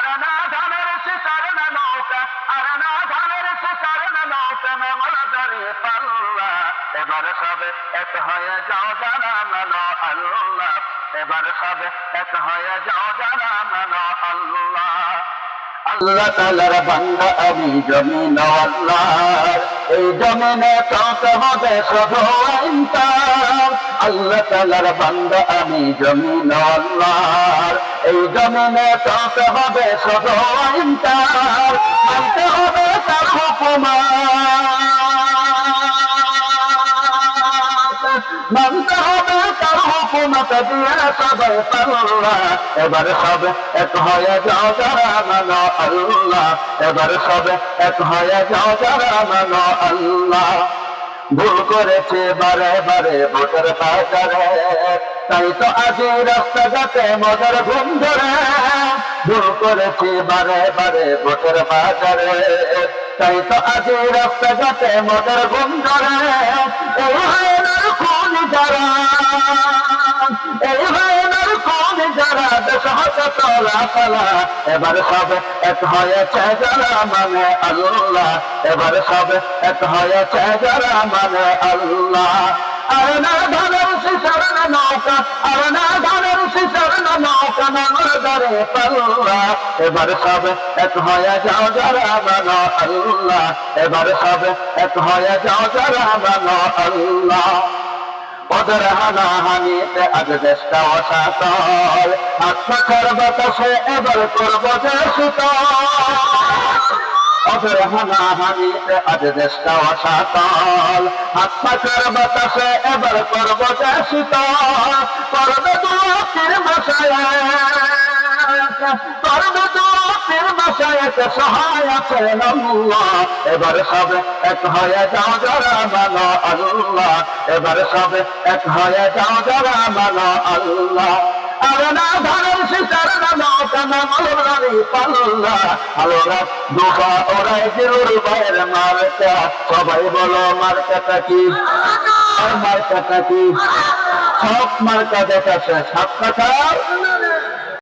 আর না ধানের শিকার না নৌকা, আর না ধানের শিকার না নৌকা, না মালাদারি পাল্লা। এবার সবে এক হয়ে যাও যারা মানো আল্লাহ, এবার সবে এক হয়ে যাও যারা মানো আল্লাহ। আল্লাহ তাআলার বান্দা আমি জমিন আল্লাহর, এই জমিনে চলতে হবে শুধু আইন তার। আল্লাহ তাআলার বান্দা আমি জমিন আল্লাহর, এই জমিনে চলতে হবে শুধু আইন তার। মানতে হবে তার হুকুম, মানতে হবে তার হুকুমত দিয়ে সবাই পাল্লা। এবার সবে এক হয়ে যাও যারা মানো আল্লাহ, এবার সবে এক হয়ে যাও যারা মানো আল্লাহ। ভুল করেছে বারে বারে ভোটের বাজারে, তাই তো আজ রাস্তাঘাটে মজার ঘুম ধরে। ভুল করেছে বারে বারে ভোটের বাজারে, তাই তো আজ রাস্তাঘাটে মজার ঘুম ধরে। এই হায়নার খুন যারা, এই হায়নার খুন যারা দেশ হতে তোলা পালা। এবার সবে এক হয়েছে যারা মানে আল্লাহ, এবার সবে এক হয়েছে যারা মানে আল্লাহ। আর না ধানের শিশার না নৌকা, আর না ধানের শিশার না নৌকা, না মালাদারি পাল্লা। এবার সবে এক হয়ে যাও যারা মানো আল্লাহ, এবার সবে এক হয়ে যাও যারা মানো আল্লাহ। ওদের হানাহানিতে আজ দেশটা অসাতল, আত্মকার বাতাসে এবার করবো যে শীতল। ওদের হানাহানিতে আজ দেশটা অসাতল, আত্মকার বাতাসে এবার করবো যে শীতল। করবে দুঃখের ভাষায়, করবে দুঃখের ভাষায় সহায় আছেন আল্লাহ। এবার সবে এক হয়ে যাও যারা মানো আল্লাহ, এবার সবে এক হয়ে যাও যারা মানো আল্লাহ। আর না ধানের শিকার না নৌকা, না মালাদারি পাল্লা। আলোরা দুঃখা ওরাই জিরুর বাইর মার্কা, সবাই বলো মার্কাটা কি, মার্কাটা কি? সব মার্কা দেখাচ্ছে সাত কথা